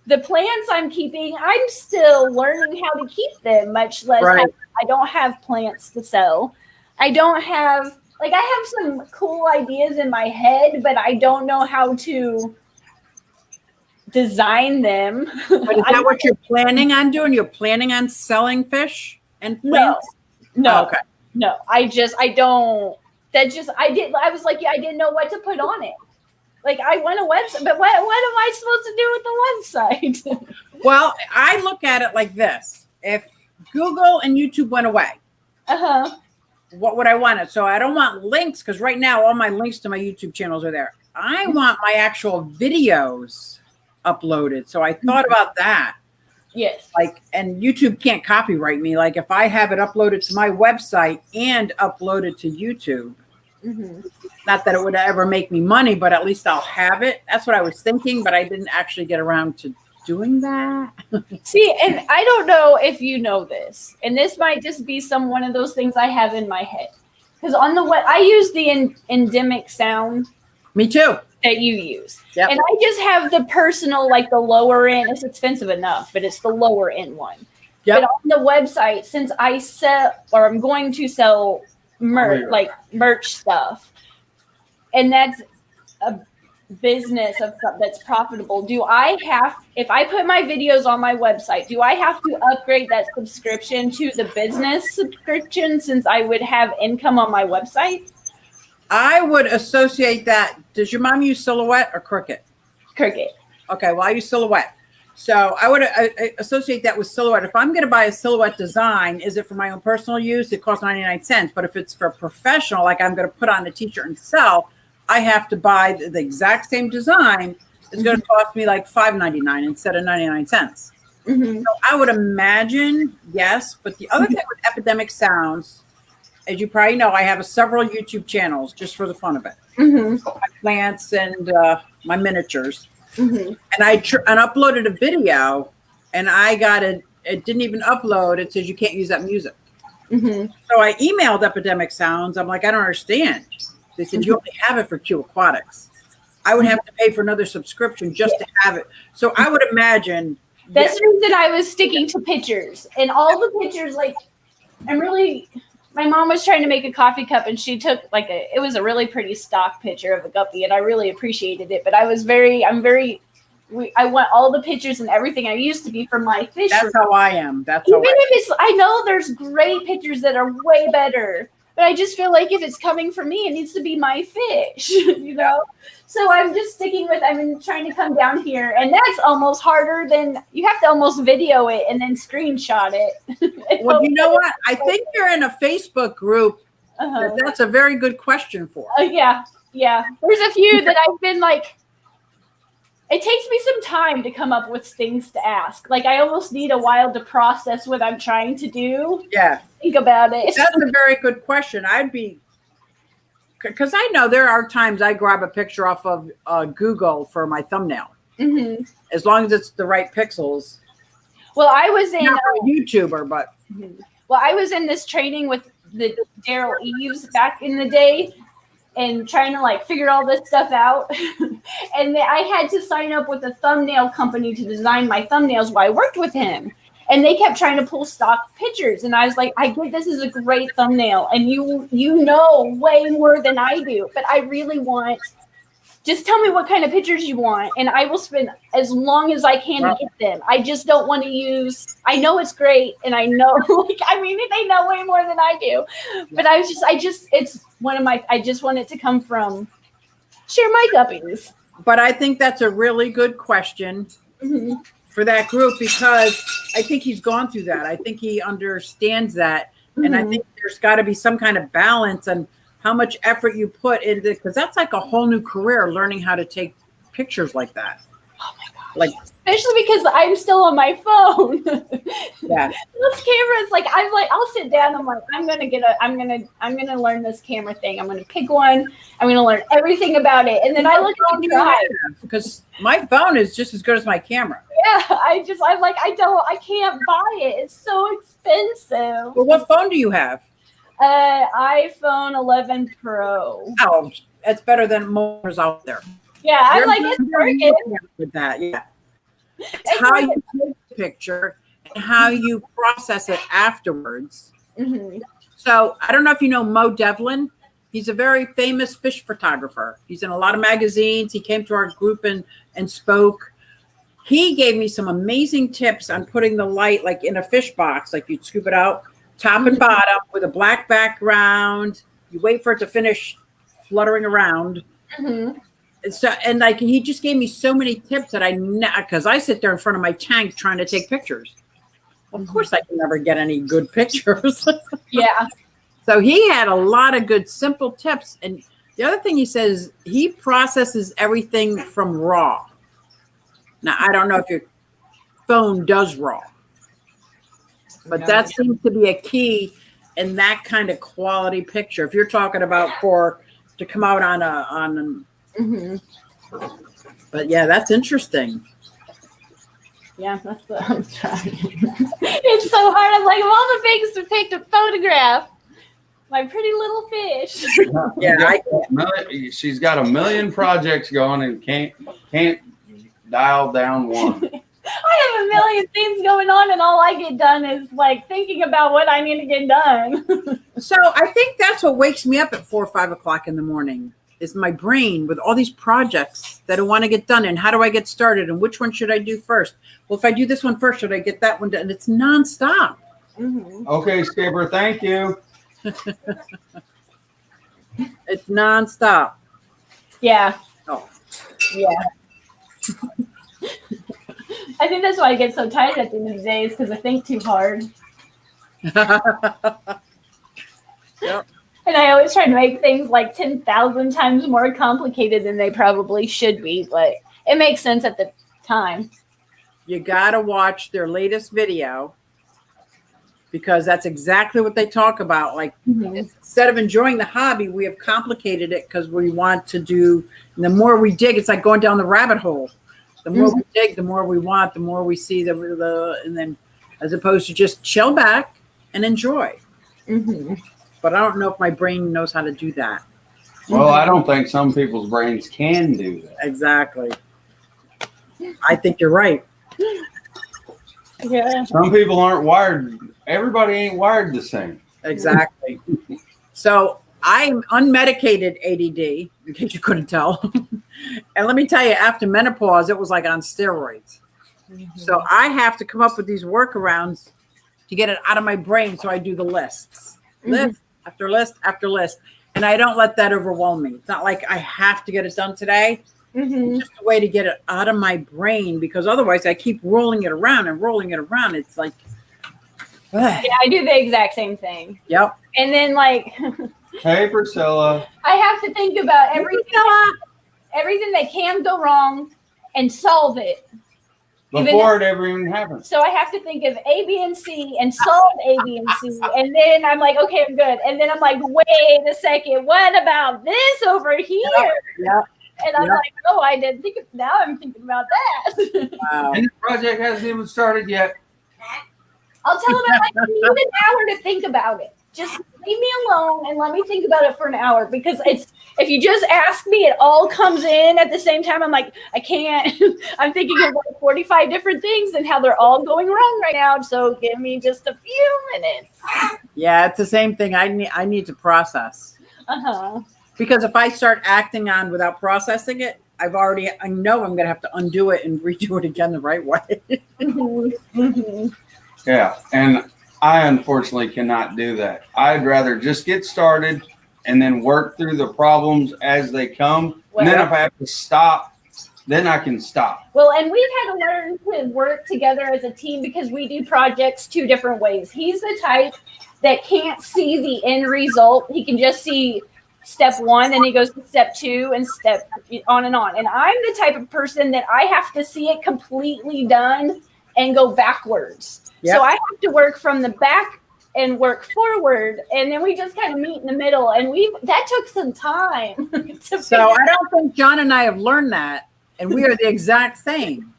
The plants I'm keeping, I'm still learning how to keep them, much less I don't have plants to sell. I don't have, like, I have some cool ideas in my head, but I don't know how to design them. But is that what you're planning on doing? You're planning on selling fish and plants? No. Oh, okay. No, I was like, I didn't know what to put on it. Like I want a website, but what am I supposed to do with the website? Well, I look at it like this. If Google and YouTube went away, what would I want? So I don't want links because right now all my links to my YouTube channels are there. I want my actual videos uploaded. So I thought about that. Yes. Like, and YouTube can't copyright me. Like if I have it uploaded to my website and uploaded to YouTube, not that it would ever make me money, but at least I'll have it. That's what I was thinking, but I didn't actually get around to doing that. See, and I don't know if you know this, and this might just be one of those things I have in my head. Because on the I use the endemic sound. Me too. That you use. Yep. And I just have the personal, like the lower end. It's expensive enough, but it's the lower end one. Yep. But on the website, since I sell, or I'm going to sell merch stuff, and that's a business of stuff that's profitable, if I put my videos on my website, do I have to upgrade that subscription to the business subscription since I would have income on my website? I would associate that. Does your mom use Silhouette or Cricut? Cricut. Okay, well, I use Silhouette. So I would associate that with Silhouette. If I'm going to buy a Silhouette design, is it for my own personal use? It costs 99 cents. But if it's for professional, like I'm going to put on a t-shirt and sell, I have to buy the exact same design. It's going to cost me like $5.99 instead of 99 cents. So I would imagine, yes. But the other thing with Epidemic Sounds, as you probably know, I have several YouTube channels just for the fun of it. My plants and my miniatures. And I uploaded a video, and I got it. It didn't even upload. It says you can't use that music. So I emailed Epidemic Sounds. I'm like, I don't understand. They said you only have it for Que Aquatics. I would have to pay for another subscription just to have it. So I would imagine that's the reason I was sticking to pictures, and all the pictures. Like I'm really my mom was trying to make a coffee cup, and she took it was a really pretty stock picture of a guppy, and I really appreciated it. But I want all the pictures and everything I used to be from my fish. That's how I am. I know there's great pictures that are way better, but I just feel like if it's coming from me, it needs to be my fish, you know? So I'm just sticking with, I've been trying to come down here, and that's almost harder than, you have to almost video it and then screenshot it. Well, you know what? I think you're in a Facebook group. That's a very good question for. Yeah. There's a few that I've been like, it takes me some time to come up with things to ask. Like, I almost need a while to process what I'm trying to do. Yeah. Think about it. That's a very good question. Because I know there are times I grab a picture off of Google for my thumbnail. Mm-hmm. As long as it's the right pixels. Well, I was in not a YouTuber, but. Well, I was in this training with the Daryl Eves back in the day, and trying to figure all this stuff out. And I had to sign up with a thumbnail company to design my thumbnails while I worked with him. And they kept trying to pull stock pictures. And I was like, I get this is a great thumbnail. And you know way more than I do. But I really want, just tell me what kind of pictures you want. And I will spend as long as I can to get them. I just don't want to use, I know it's great. And I know, they know way more than I do. But it's one of my, I just want it to come from share my guppies. But I think that's a really good question for that group, because I think he's gone through that. I think he understands that. And I think there's got to be some kind of balance and how much effort you put into it, because that's like a whole new career, learning how to take pictures like that. Oh my gosh. Especially because I'm still on my phone. Yeah. Those cameras, I'll sit down. I'm like, I'm gonna learn this camera thing. I'm gonna pick one. I'm gonna learn everything about it, and then I look at the drive, because my phone is just as good as my camera. Yeah, I can't buy it. It's so expensive. Well, what phone do you have? iPhone 11 Pro. Oh, that's better than most out there. Yeah, it's working with that. Yeah. It's how you take the picture and how you process it afterwards. Mm-hmm. So I don't know if you know Mo Devlin. He's a very famous fish photographer. He's in a lot of magazines. He came to our group and spoke. He gave me some amazing tips on putting the light in a fish box. You'd scoop it out top and bottom with a black background. You wait for it to finish fluttering around. Mm-hmm. So, he just gave me so many tips that because I sit there in front of my tank trying to take pictures. Well, of course I can never get any good pictures. Yeah. So he had a lot of good, simple tips. And the other thing he says, he processes everything from raw. Now, I don't know if your phone does raw, but that seems to be a key in that kind of quality picture. If you're talking about to come out on But yeah, that's interesting. Yeah, that's what I'm trying. It's so hard. I'm like, of all the things to pick to photograph, my pretty little fish. Yeah, she's got a million projects going and can't dial down one. I have a million things going on, and all I get done is thinking about what I need to get done. So I think that's what wakes me up at 4 or 5 o'clock in the morning. Is my brain with all these projects that I want to get done, and how do I get started, and which one should I do first? Well, if I do this one first, should I get that one done? And it's nonstop. Mm-hmm. Okay, Skipper, thank you. It's nonstop. Yeah. Oh. Yeah. I think that's why I get so tired at the end of the day, is because I think too hard. Yep. And I always try to make things 10,000 times more complicated than they probably should be, but it makes sense at the time. You got to watch their latest video, because that's exactly what they talk about. Instead of enjoying the hobby, we have complicated it because we want to do, and the more we dig, it's like going down the rabbit hole. The more we dig, the more we want, the more we see and then as opposed to just chill back and enjoy. Mm-hmm. But I don't know if my brain knows how to do that. Well, I don't think some people's brains can do that. Exactly. I think you're right. Yeah. Some people aren't wired. Everybody ain't wired the same. Exactly. So I'm unmedicated ADD, in case you couldn't tell. And let me tell you, after menopause, it was like on steroids. So I have to come up with these workarounds to get it out of my brain. So I do the lists, list after list after list. And I don't let that overwhelm me. It's not like I have to get it done today. It's just a way to get it out of my brain, because otherwise I keep rolling it around and rolling it around. It's like, yeah, I do the exact same thing. Yep. And then like, Hey, Priscilla. I have to think about everything that can go wrong and solve it. Before it ever even happens. So I have to think of A, B, and C and solve A, B, and C. And then I'm like, okay, I'm good. And then I'm like, wait a second, what about this over here? Yep. And I'm like, oh, I didn't think of, now I'm thinking about that. Wow. And the project hasn't even started yet. I'll tell them I need an hour to think about it. Just leave me alone and let me think about it for an hour, because it's, if you just ask me, it all comes in at the same time. I'm like, I can't. I'm thinking of like 45 different things and how they're all going wrong right now. So give me just a few minutes. Yeah, it's the same thing. I need to process. Because if I start acting on without processing it, I know I'm going to have to undo it and redo it again the right way. Yeah, and I unfortunately cannot do that. I'd rather just get started and then work through the problems as they come. And then if I have to stop, then I can stop. Well, and we've had to learn to work together as a team, because we do projects two different ways. He's the type that can't see the end result. He can just see step one, and he goes to step two and step on and on. And I'm the type of person that I have to see it completely done and go backwards. Yep. So I have to work from the back and work forward, and then we just kind of meet in the middle. And that took some time. So I don't think John and I have learned that, and we are the exact same.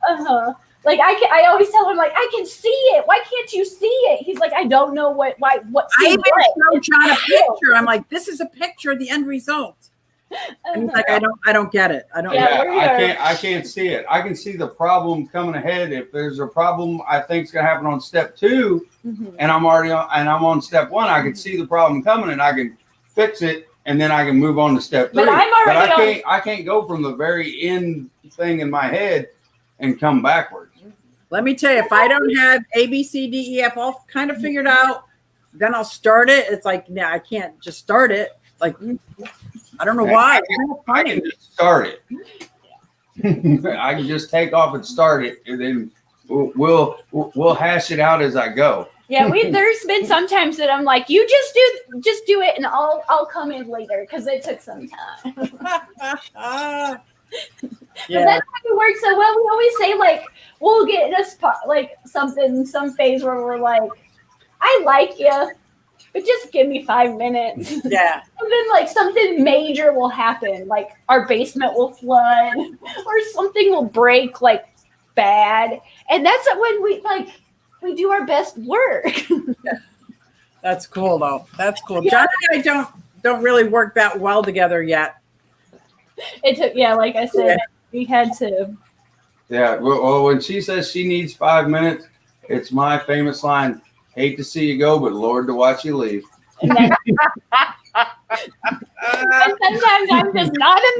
Like I always tell him, like, I can see it. Why can't you see it? He's like, I don't know what. I even show John a picture. I'm like, this is a picture of the end result. And he's like, I don't get it. I don't. Yeah, I can't see it. I can see the problem coming ahead. If there's a problem I think is gonna happen on step 2, and I'm on step 1, I can see the problem coming and I can fix it, and then I can move on to step 3. But I can't go from the very end thing in my head and come backwards. Let me tell you, if I don't have A, B, C, D, E, F all kind of figured out, then I'll start it. It's like, nah, I can't just start it. Like, I don't know why. I can just start it. I can just take off and start it, and then we'll hash it out as I go. Yeah, there's been some times that I'm like, you just do it, and I'll come in later, because it took some time. Yeah. That's how it works so well. We always say, like, we'll get in a spot, like some phase where we're like, I like you, but just give me 5 minutes. Yeah. And then like something major will happen, like our basement will flood or something will break like bad. And that's when we do our best work. That's cool though. That's cool. Yeah. John and I don't really work that well together yet. It took, like I said, we had to. Yeah. Well, when she says she needs 5 minutes, it's my famous line, hate to see you go, but Lord to watch you leave. And sometimes I'm just not in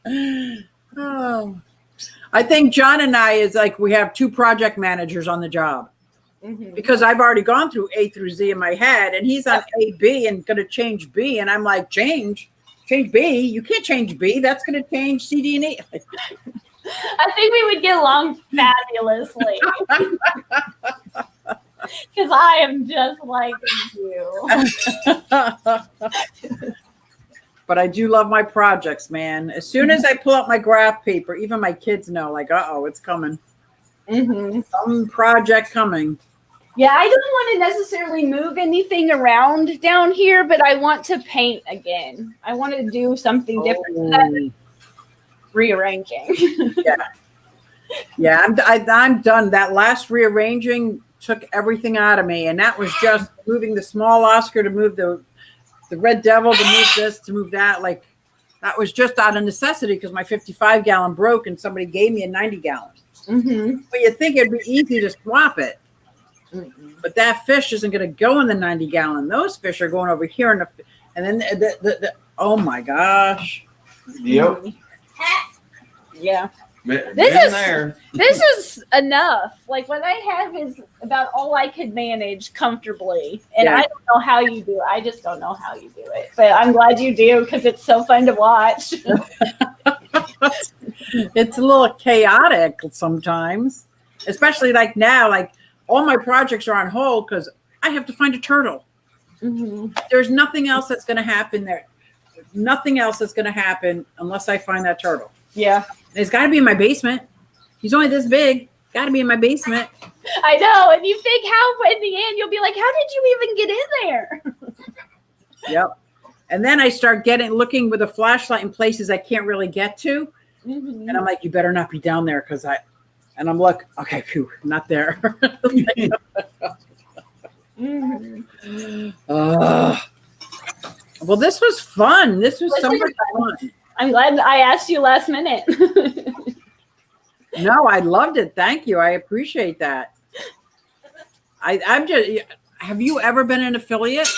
the Oh. I think John and I is like, we have 2 project managers on the job. Because I've already gone through A through Z in my head, and he's on A, B, and going to change B. And I'm like, change B. You can't change B. That's going to change C, D, and E. I think we would get along fabulously. Because I am just like you. But I do love my projects, man. As soon as I pull out my graph paper, even my kids know, like, uh-oh, it's coming. Some project coming. Yeah, I don't want to necessarily move anything around down here, but I want to paint again. I want to do something different than rearranging. Yeah, I'm done. That last rearranging took everything out of me, and that was just moving the small Oscar to move the Red Devil, to move this, to move that. Like, that was just out of necessity because my 55-gallon broke and somebody gave me a 90-gallon. But you'd think it'd be easy to swap it. But that fish isn't going to go in the 90 gallon. Those fish are going over here and then oh my gosh. Yep. Yeah. This is enough. Like what I have is about all I could manage comfortably. And I don't know how you do it. I just don't know how you do it. But I'm glad you do because it's so fun to watch. It's a little chaotic sometimes, especially like now, like all my projects are on hold because I have to find a turtle. There's nothing else that's going to happen there. Nothing else that's going to happen unless I find that turtle. Yeah. It's got to be in my basement. He's only this big. Got to be in my basement. I know. And you think how in the end you'll be like, how did you even get in there? Yep. And then I start looking with a flashlight in places I can't really get to. And I'm like, you better not be down there and I'm like, okay, phew, not there. Well, this was fun. This was so much fun. I'm glad I asked you last minute. No, I loved it. Thank you. I appreciate that. Have you ever been an affiliate?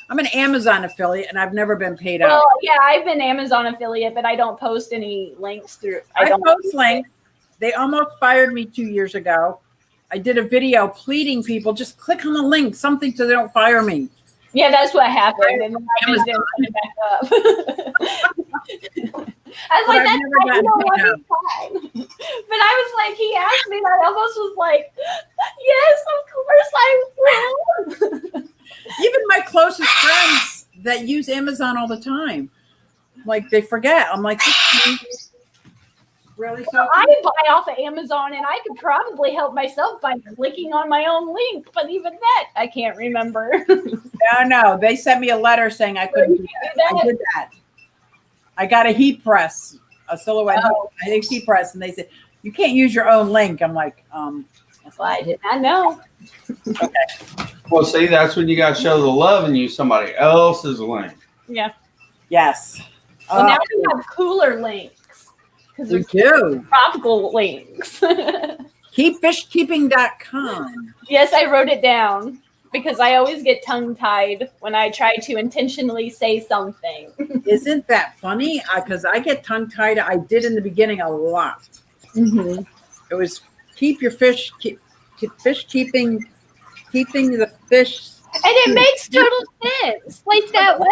I'm an Amazon affiliate and I've never been paid out. Well, yeah, I've been Amazon affiliate, but I don't post any links through. I don't post links. They almost fired me 2 years ago. I did a video pleading people, just click on the link, something so they don't fire me. Yeah, that's what happened. And then I just didn't put it back up. I was like, that's fine. You know what? It's fine. But I was like, he asked me, and I almost was like, yes, of course I will. Even my closest friends that use Amazon all the time, like they forget. I'm like, really? So I buy off of Amazon, and I could probably help myself by clicking on my own link. But even that, I can't remember. No. They sent me a letter saying I couldn't do that. I did that. I got a heat press, a silhouette. I think heat press, and they said you can't use your own link. I'm like, that's why I did not know. Okay. Well, see, that's when you got to show the love and use somebody else's link. Yeah. Yes. Well, now we have cooler links because we do tropical links. Keepfishkeeping.com. Yes, I wrote it down because I always get tongue-tied when I try to intentionally say something. Isn't that funny? Because I get tongue-tied. I did in the beginning a lot. It was keep your fish, keeping the fish. And it makes total sense. Like that web.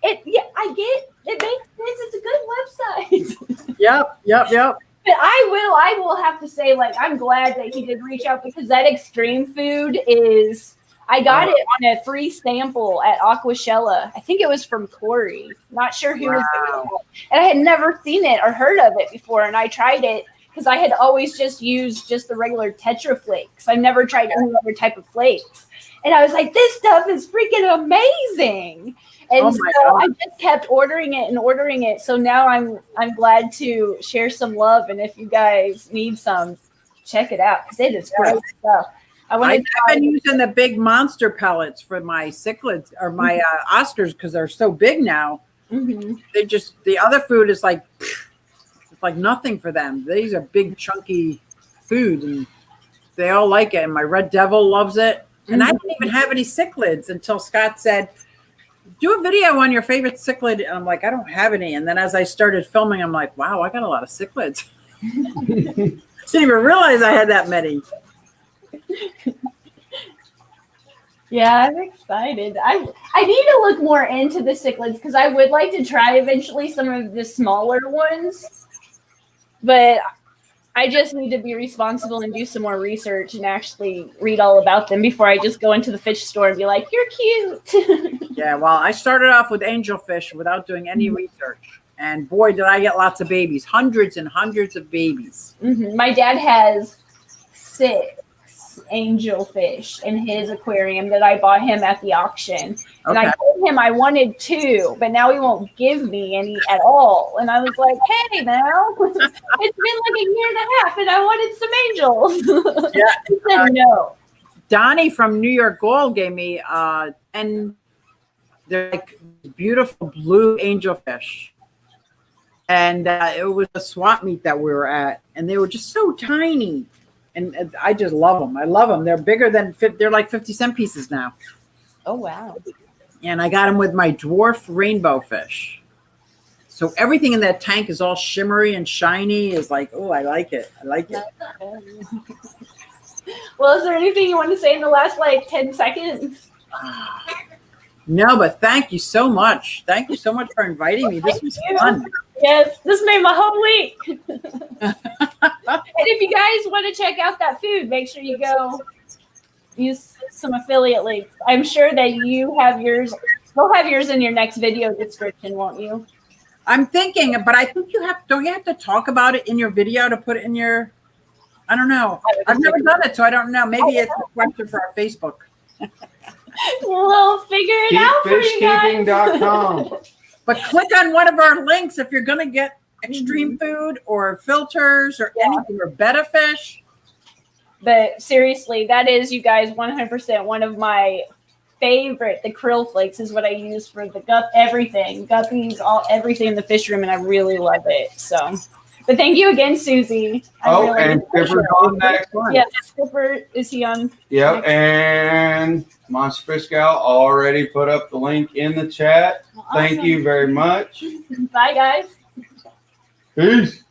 I get it makes sense. It's a good website. Yep. But I will have to say, like, I'm glad that he did reach out because that extreme food is. I got it on a free sample at Aquashella. I think it was from Corey. Not sure who was doing it. And I had never seen it or heard of it before. And I tried it because I had always just used the regular Tetra flakes. I've never tried any other type of flakes. And I was like, this stuff is freaking amazing. And so I just kept ordering it. So now I'm glad to share some love. And if you guys need some, check it out because it is great stuff. I've been using the big monster pellets for my cichlids or my Oscars because they're so big now. They the other food is like it's like nothing for them. These are big chunky food and they all like it. And my red devil loves it. And I didn't even have any cichlids until Scott said, do a video on your favorite cichlid. And I'm like, I don't have any. And then as I started filming, I'm like, wow, I got a lot of cichlids. Didn't even realize I had that many. Yeah, I'm excited. I need to look more into the cichlids because I would like to try eventually some of the smaller ones, but I just need to be responsible and do some more research and actually read all about them before I just go into the fish store and be like, you're cute. Yeah, well, I started off with angelfish without doing any research. And boy, did I get lots of babies, hundreds and hundreds of babies. My dad has 6 angelfish in his aquarium that I bought him at the auction. And I told him I wanted 2, but now he won't give me any at all. And I was like, hey, now it's been like a year and a half and I wanted some angels. Yeah. He said no. Donnie from New York Gold gave me and they're like beautiful blue angelfish. And it was a swap meet that we were at, and they were just so tiny. and I just love them. I love them. They're bigger than they're like 50-cent pieces now. Oh wow! And I got them with my dwarf rainbow fish. So everything in that tank is all shimmery and shiny. Is like, oh, I like it. I like it. Well, is there anything you want to say in the last like 10 seconds? No, but thank you so much. Thank you so much for inviting me. This was fun. Yes, this made my whole week. And if you guys want to check out that food, make sure you go use some affiliate links. I'm sure that you have yours. We'll have yours in your next video description, won't you? I'm thinking, but I think don't you have to talk about it in your video to put it in your, I don't know. I've never done it, so I don't know. Maybe it's a question for our Facebook. We'll figure it out for you guys. Keepfishkeeping.com. But click on one of our links if you're going to get extreme food or filters or anything or betta fish. But seriously, that is, you guys, 100% one of my favorite. The krill flakes is what I use for the everything, guppies, everything in the fish room, and I really love it. So, but thank you again, Susie. And Skipper's on next one. Yes, Skipper, is he on? Yep, and Monster Fish Gal already put up the link in the chat. Awesome. Thank you very much. Bye, guys. Peace.